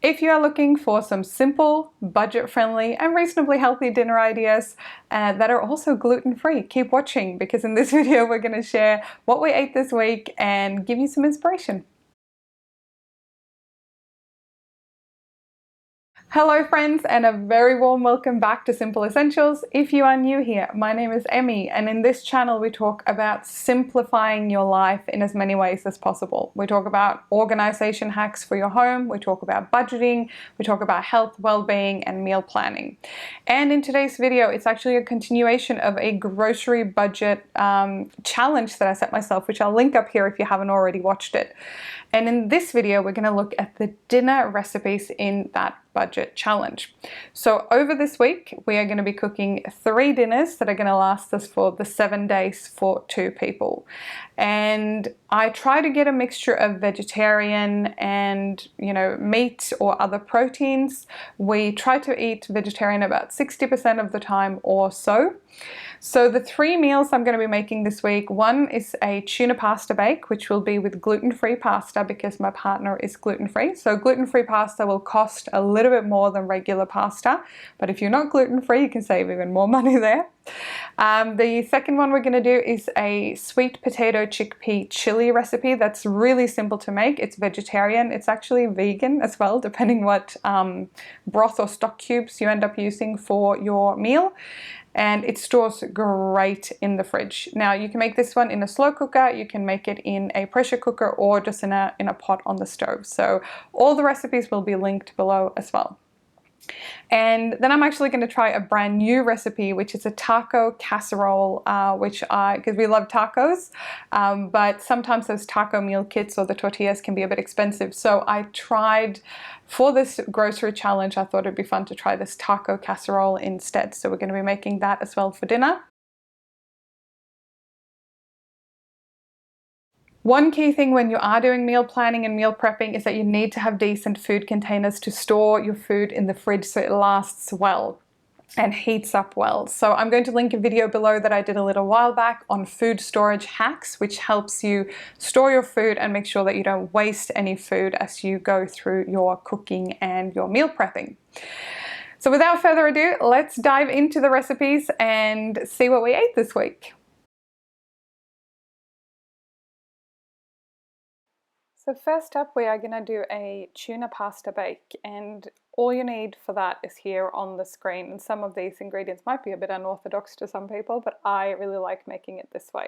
If you are looking for some simple, budget-friendly and reasonably healthy dinner ideas that are also gluten-free, keep watching because in this video we're going to share what we ate this week and give you some inspiration. Hello friends, and a very warm welcome back to Simple Essentials. If you are new here, my name is Emmy, and in this channel we talk about simplifying your life in as many ways as possible. We talk about organization hacks for your home, we talk about budgeting, we talk about health, well-being and meal planning. And in today's video, it's actually a continuation of a grocery budget challenge that I set myself, which I'll link up here if you haven't already watched it. And in this video, we're going to look at the dinner recipes in that budget challenge. So over this week, we are going to be cooking 3 dinners that are going to last us for the 7 days for 2 people. And I try to get a mixture of vegetarian and, meat or other proteins. We try to eat vegetarian about 60% of the time or so. So the 3 meals I'm going to be making this week, one is a tuna pasta bake, which will be with gluten-free pasta because my partner is gluten-free. So gluten-free pasta will cost a little bit more than regular pasta, but if you're not gluten-free, you can save even more money there. The second one we're going to do is a sweet potato chickpea chili recipe that's really simple to make. It's vegetarian. It's actually vegan as well, depending what broth or stock cubes you end up using for your meal. And it stores great in the fridge. Now you can make this one in a slow cooker, you can make it in a pressure cooker or just in a pot on the stove. So all the recipes will be linked below as well. And then I'm actually going to try a brand new recipe, which is a taco casserole, because we love tacos, but sometimes those taco meal kits or the tortillas can be a bit expensive. So I tried, for this grocery challenge, I thought it'd be fun to try this taco casserole instead. So we're going to be making that as well for dinner. One key thing when you are doing meal planning and meal prepping is that you need to have decent food containers to store your food in the fridge so it lasts well and heats up well. So I'm going to link a video below that I did a little while back on food storage hacks, which helps you store your food and make sure that you don't waste any food as you go through your cooking and your meal prepping. So without further ado, let's dive into the recipes and see what we ate this week. So first up, we are going to do a tuna pasta bake, and all you need for that is here on the screen. And some of these ingredients might be a bit unorthodox to some people, but I really like making it this way.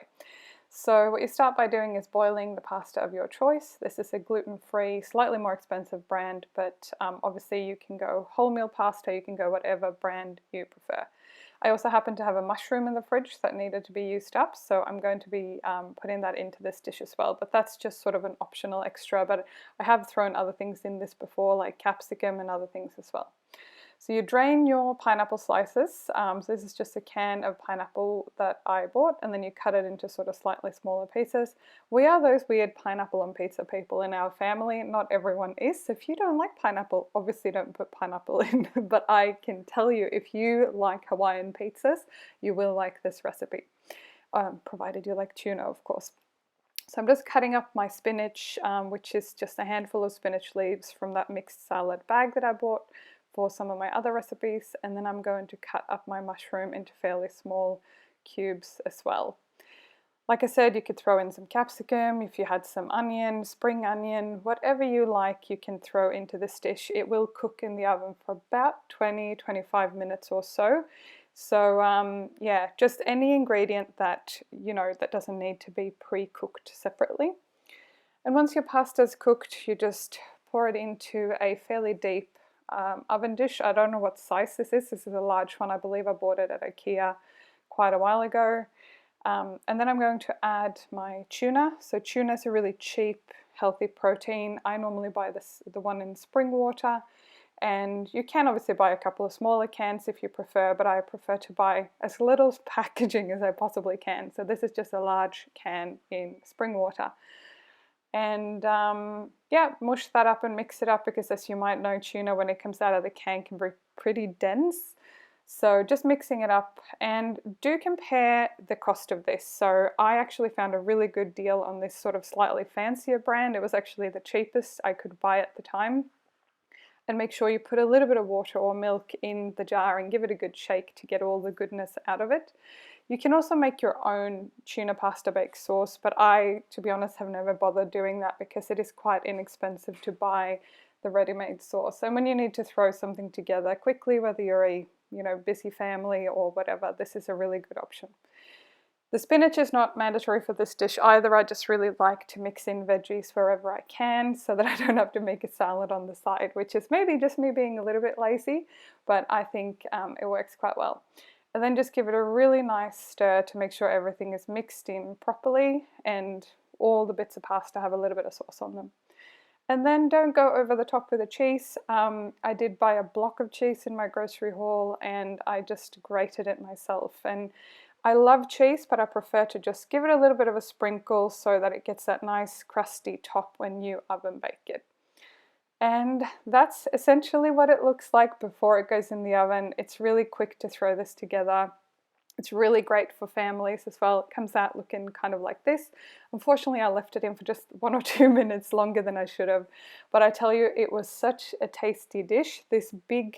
So what you start by doing is boiling the pasta of your choice. This is a gluten-free, slightly more expensive brand, but obviously you can go wholemeal pasta, you can go whatever brand you prefer. I also happen to have a mushroom in the fridge that needed to be used up, so I'm going to be putting that into this dish as well, but that's just sort of an optional extra, but I have thrown other things in this before, like capsicum and other things as well. So you drain your pineapple slices. So this is just a can of pineapple that I bought, and then you cut it into sort of slightly smaller pieces. We are those weird pineapple on pizza people in our family. Not everyone is. So if you don't like pineapple, obviously don't put pineapple in. But I can tell you, if you like Hawaiian pizzas, you will like this recipe, provided you like tuna, of course. So I'm just cutting up my spinach, which is just a handful of spinach leaves from that mixed salad bag that I bought for some of my other recipes, and then I'm going to cut up my mushroom into fairly small cubes as well. Like I said, you could throw in some capsicum, if you had some onion, spring onion, whatever you like you can throw into this dish. It will cook in the oven for about 20-25 minutes or so. So yeah, just any ingredient that that doesn't need to be pre-cooked separately. And once your pasta's cooked, you just pour it into a fairly deep oven dish. I don't know what size this is. This is a large one. I believe I bought it at IKEA quite a while ago. And then I'm going to add my tuna. So tuna is a really cheap, healthy protein. I normally buy the one in spring water. And you can obviously buy a couple of smaller cans if you prefer, but I prefer to buy as little packaging as I possibly can. So this is just a large can in spring water. And yeah, mush that up and mix it up because, as you might know, tuna when it comes out of the can can be pretty dense. So just mixing it up, and do compare the cost of this. So I actually found a really good deal on this sort of slightly fancier brand. It was actually the cheapest I could buy at the time. and make sure you put a little bit of water or milk in the jar and give it a good shake to get all the goodness out of it. You can also make your own tuna pasta bake sauce, but I, to be honest, have never bothered doing that because it is quite inexpensive to buy the ready-made sauce. And when you need to throw something together quickly, whether you're a busy family or whatever, this is a really good option. The spinach is not mandatory for this dish either. I just really like to mix in veggies wherever I can so that I don't have to make a salad on the side, which is maybe just me being a little bit lazy, but I think it works quite well. And then just give it a really nice stir to make sure everything is mixed in properly and all the bits of pasta have a little bit of sauce on them. And then don't go over the top with the cheese. I did buy a block of cheese in my grocery haul and I just grated it myself. And I love cheese, but I prefer to just give it a little bit of a sprinkle so that it gets that nice crusty top when you oven bake it. And that's essentially what it looks like before it goes in the oven. It's really quick to throw this together. It's really great for families as well. It comes out looking kind of like this. Unfortunately, I left it in for just 1 or 2 minutes longer than I should have. But I tell you, it was such a tasty dish. This big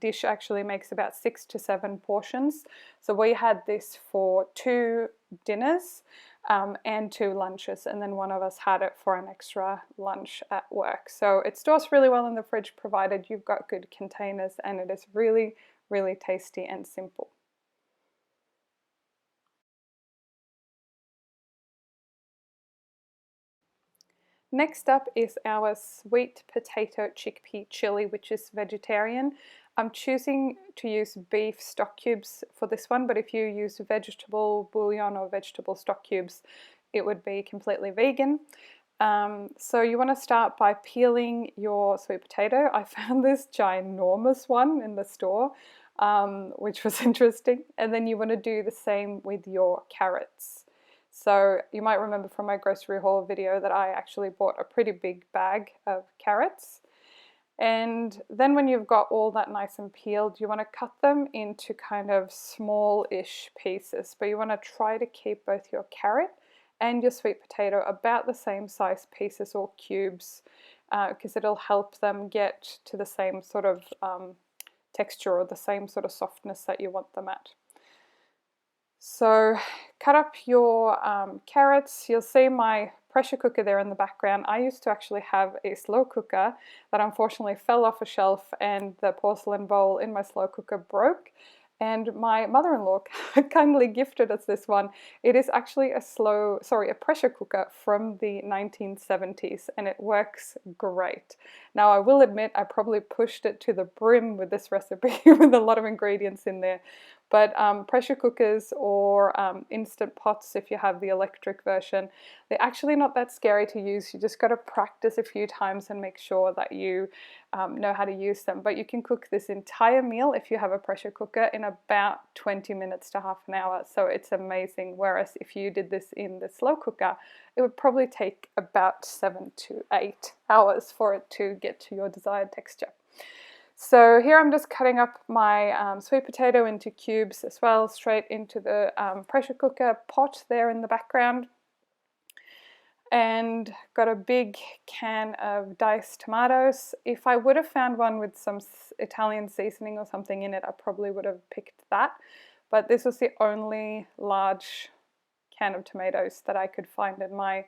dish actually makes about 6 to 7 portions. So we had this for 2 dinners and 2 lunches, and then one of us had it for an extra lunch at work. So it stores really well in the fridge provided you've got good containers, and it is really, really tasty and simple. Next up is our sweet potato chickpea chili, which is vegetarian. I'm choosing to use beef stock cubes for this one, but if you use vegetable bouillon or vegetable stock cubes, it would be completely vegan. So you want to start by peeling your sweet potato. I found this ginormous one in the store, which was interesting. And then you want to do the same with your carrots. So you might remember from my grocery haul video that I actually bought a pretty big bag of carrots. And then when you've got all that nice and peeled, you want to cut them into kind of small-ish pieces. But you want to try to keep both your carrot and your sweet potato about the same size pieces or cubes because it'll help them get to the same sort of texture or the same sort of softness that you want them at. So cut up your carrots. You'll see my pressure cooker there in the background. I used to actually have a slow cooker that unfortunately fell off a shelf and the porcelain bowl in my slow cooker broke. And my mother-in-law kindly gifted us this one. It is actually a pressure cooker from the 1970s, and it works great. Now I will admit I probably pushed it to the brim with this recipe with a lot of ingredients in there. But pressure cookers or instant pots, if you have the electric version, they're actually not that scary to use. You just got to practice a few times and make sure that you know how to use them. But you can cook this entire meal if you have a pressure cooker in about 20 minutes to half an hour. So it's amazing. Whereas if you did this in the slow cooker, it would probably take about 7 to 8 hours for it to get to your desired texture. So here I'm just cutting up my sweet potato into cubes as well, straight into the pressure cooker pot there in the background. And got a big can of diced tomatoes. If I would have found one with some Italian seasoning or something in it, I probably would have picked that. But this was the only large can of tomatoes that I could find in my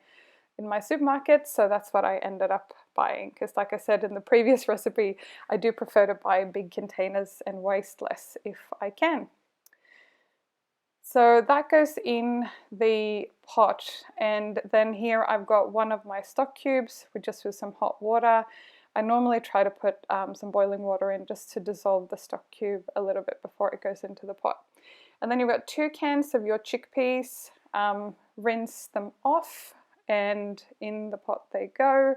supermarket, so that's what I ended up buying, because like I said in the previous recipe, I do prefer to buy big containers and waste less if I can. So that goes in the pot, and then here I've got one of my stock cubes with some hot water. I normally try to put some boiling water in just to dissolve the stock cube a little bit before it goes into the pot. And then you've got 2 cans of your chickpeas. Rinse them off and in the pot they go.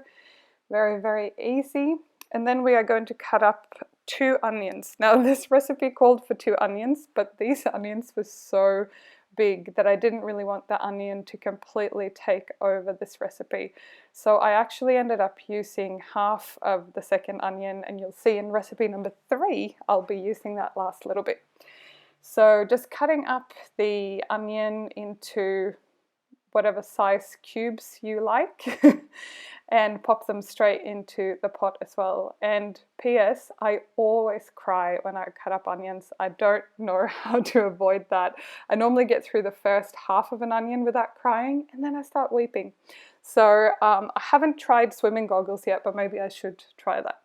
Very, very easy. And then we are going to cut up 2 onions. Now this recipe called for 2 onions, but these onions were so big that I didn't really want the onion to completely take over this recipe. So I actually ended up using half of the second onion, and you'll see in recipe number 3 I'll be using that last little bit. So just cutting up the onion into whatever size cubes you like and pop them straight into the pot as well. And P.S. I always cry when I cut up onions. I don't know how to avoid that. I normally get through the first half of an onion without crying, and then I start weeping. So I haven't tried swimming goggles yet, but maybe I should try that.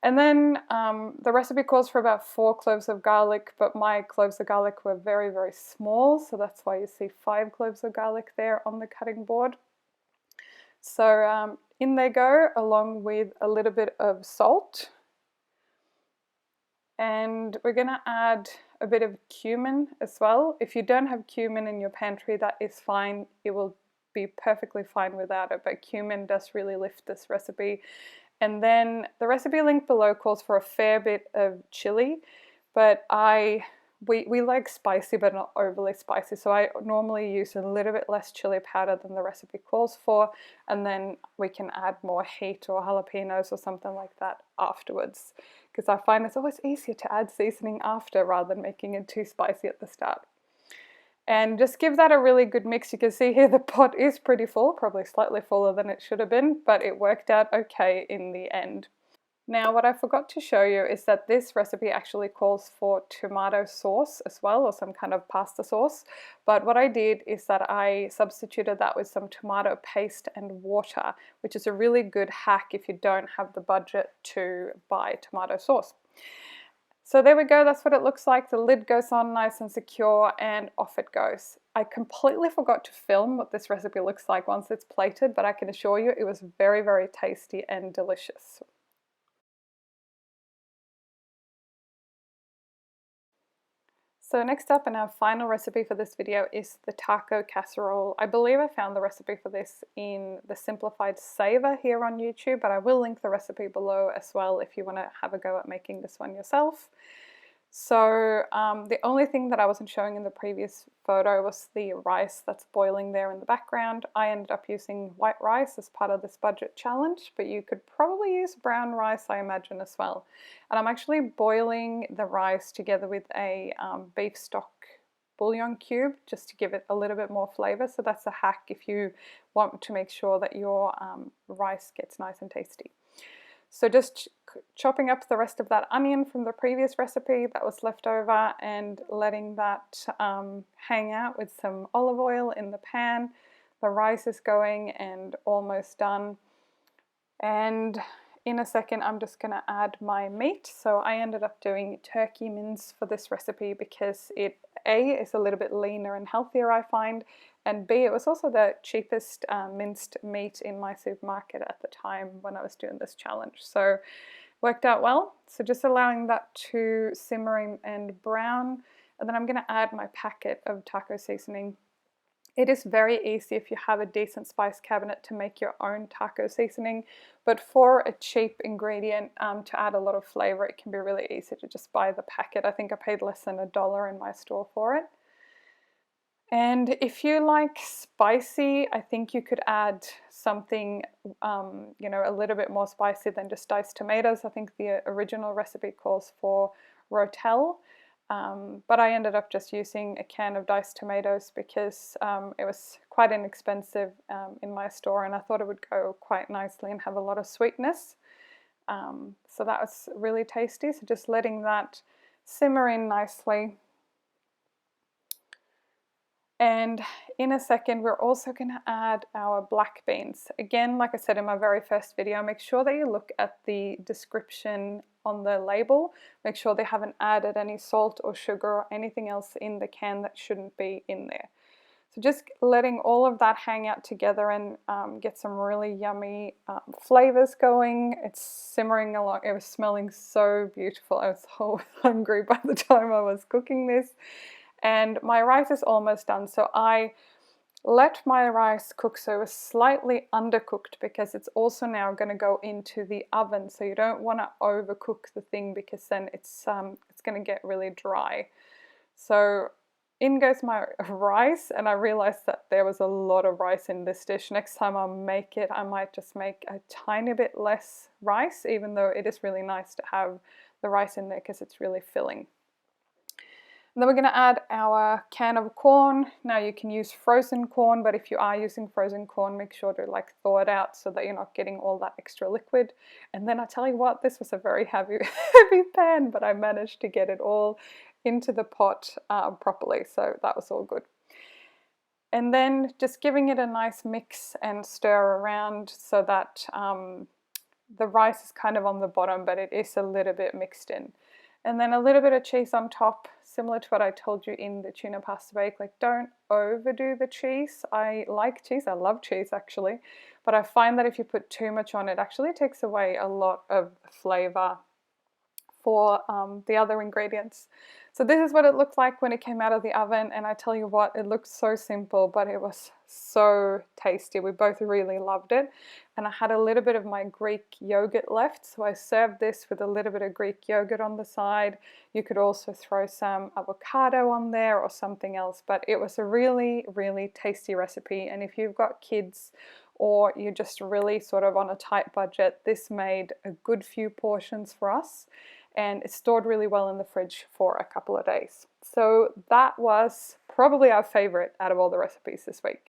And then the recipe calls for about 4 cloves of garlic, but my cloves of garlic were very, very small, so that's why you see 5 cloves of garlic there on the cutting board. So in they go, along with a little bit of salt. And we're going to add a bit of cumin as well. If you don't have cumin in your pantry, that is fine. It will be perfectly fine without it, but cumin does really lift this recipe. And then the recipe link below calls for a fair bit of chili, but we like spicy but not overly spicy, so I normally use a little bit less chili powder than the recipe calls for, and then we can add more heat or jalapenos or something like that afterwards, because I find it's always easier to add seasoning after rather than making it too spicy at the start. And just give that a really good mix. You can see here the pot is pretty full, probably slightly fuller than it should have been, but it worked out okay in the end. Now, what I forgot to show you is that this recipe actually calls for tomato sauce as well, or some kind of pasta sauce. But what I did is that I substituted that with some tomato paste and water, which is a really good hack if you don't have the budget to buy tomato sauce. So there we go, that's what it looks like. The lid goes on nice and secure, and off it goes. I completely forgot to film what this recipe looks like once it's plated, but I can assure you it was very, very tasty and delicious. So next up, and our final recipe for this video, is the taco casserole. I believe I found the recipe for this in the Simplified Saver here on YouTube, but I will link the recipe below as well if you want to have a go at making this one yourself. So the only thing that I wasn't showing in the previous photo was the rice that's boiling there in the background. I ended up using white rice as part of this budget challenge, but you could probably use brown rice, I imagine, as well. And I'm actually boiling the rice together with a beef stock bouillon cube just to give it a little bit more flavor. So that's a hack if you want to make sure that your rice gets nice and tasty. So just chopping up the rest of that onion from the previous recipe that was left over and letting that hang out with some olive oil in the pan. The rice is going and almost done. And in a second I'm just going to add my meat. So I ended up doing turkey mince for this recipe because it A is a little bit leaner and healthier, I find, and B, it was also the cheapest minced meat in my supermarket at the time when I was doing this challenge. So worked out well. So just allowing that to simmer and brown, and then I'm going to add my packet of taco seasoning. It is very easy if you have a decent spice cabinet to make your own taco seasoning, but for a cheap ingredient to add a lot of flavor, it can be really easy to just buy the packet. I think I paid less than $1 in my store for it. And if you like spicy, I think you could add something, you know, a little bit more spicy than just diced tomatoes. I think the original recipe calls for rotel, but I ended up just using a can of diced tomatoes because it was quite inexpensive in my store, and I thought it would go quite nicely and have a lot of sweetness. So that was really tasty. So just letting that simmer in nicely. And in a second, we're also going to add our black beans. Again, like I said in my very first video, make sure that you look at the description on the label. Make sure they haven't added any salt or sugar or anything else in the can that shouldn't be in there. So just letting all of that hang out together and get some really yummy flavors going. It's simmering along. It was smelling so beautiful. I was so hungry by the time I was cooking this. And my rice is almost done, so I let my rice cook so it was slightly undercooked because it's also now going to go into the oven, so you don't want to overcook the thing because then it's going to get really dry. So in goes my rice, and I realized that there was a lot of rice in this dish. Next time I make it, I might just make a tiny bit less rice, even though it is really nice to have the rice in there because it's really filling. And then we're going to add our can of corn. Now you can use frozen corn, but if you are using frozen corn, make sure to like thaw it out so that you're not getting all that extra liquid. And then I tell you what, this was a very heavy, heavy pan, but I managed to get it all into the pot properly, so that was all good. And then just giving it a nice mix and stir around so that the rice is kind of on the bottom, but it is a little bit mixed in. And then a little bit of cheese on top, similar to what I told you in the tuna pasta bake. Like, don't overdo the cheese. I like cheese, I love cheese actually, but I find that if you put too much on, it actually takes away a lot of flavor for the other ingredients. So this is what it looked like when it came out of the oven, and I tell you what, it looked so simple, but it was so tasty. We both really loved it, and I had a little bit of my Greek yogurt left, so I served this with a little bit of Greek yogurt on the side. You could also throw some avocado on there or something else, but it was a really, really tasty recipe, and if you've got kids or you're just really sort of on a tight budget, this made a good few portions for us. And it's stored really well in the fridge for a couple of days. So that was probably our favorite out of all the recipes this week.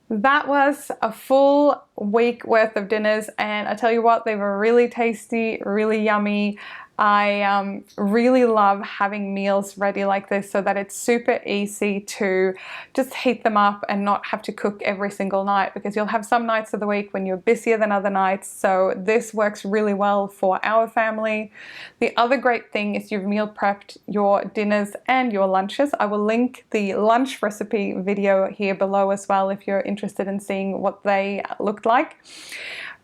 That was a full week worth of dinners, and I tell you what, they were really tasty, really yummy. I really love having meals ready like this so that it's super easy to just heat them up and not have to cook every single night, because you'll have some nights of the week when you're busier than other nights. So this works really well for our family. The other great thing is you've meal prepped your dinners and your lunches. I will link the lunch recipe video here below as well if you're interested in seeing what they looked like.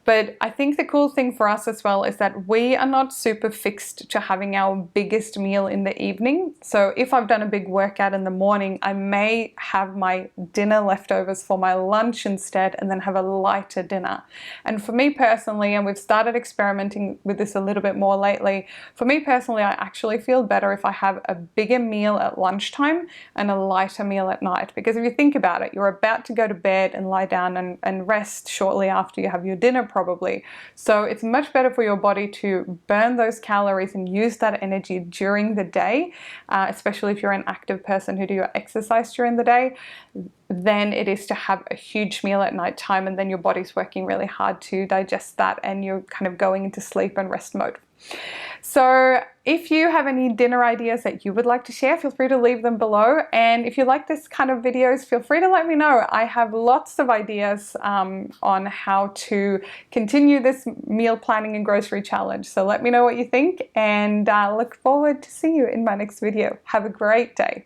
But I think the cool thing for us as well is that we are not super fixed to having our biggest meal in the evening. So if I've done a big workout in the morning, I may have my dinner leftovers for my lunch instead and then have a lighter dinner. And for me personally, and we've started experimenting with this a little bit more lately, for me personally, I actually feel better if I have a bigger meal at lunchtime and a lighter meal at night. Because if you think about it, you're about to go to bed and lie down and rest shortly after you have your dinner probably. So it's much better for your body to burn those calories and use that energy during the day, especially if you're an active person who do your exercise during the day, than it is to have a huge meal at night time, and then your body's working really hard to digest that and you're kind of going into sleep and rest mode. So if you have any dinner ideas that you would like to share, feel free to leave them below. And if you like this kind of videos, feel free to let me know. I have lots of ideas on how to continue this meal planning and grocery challenge. So let me know what you think, and look forward to seeing you in my next video. Have a great day.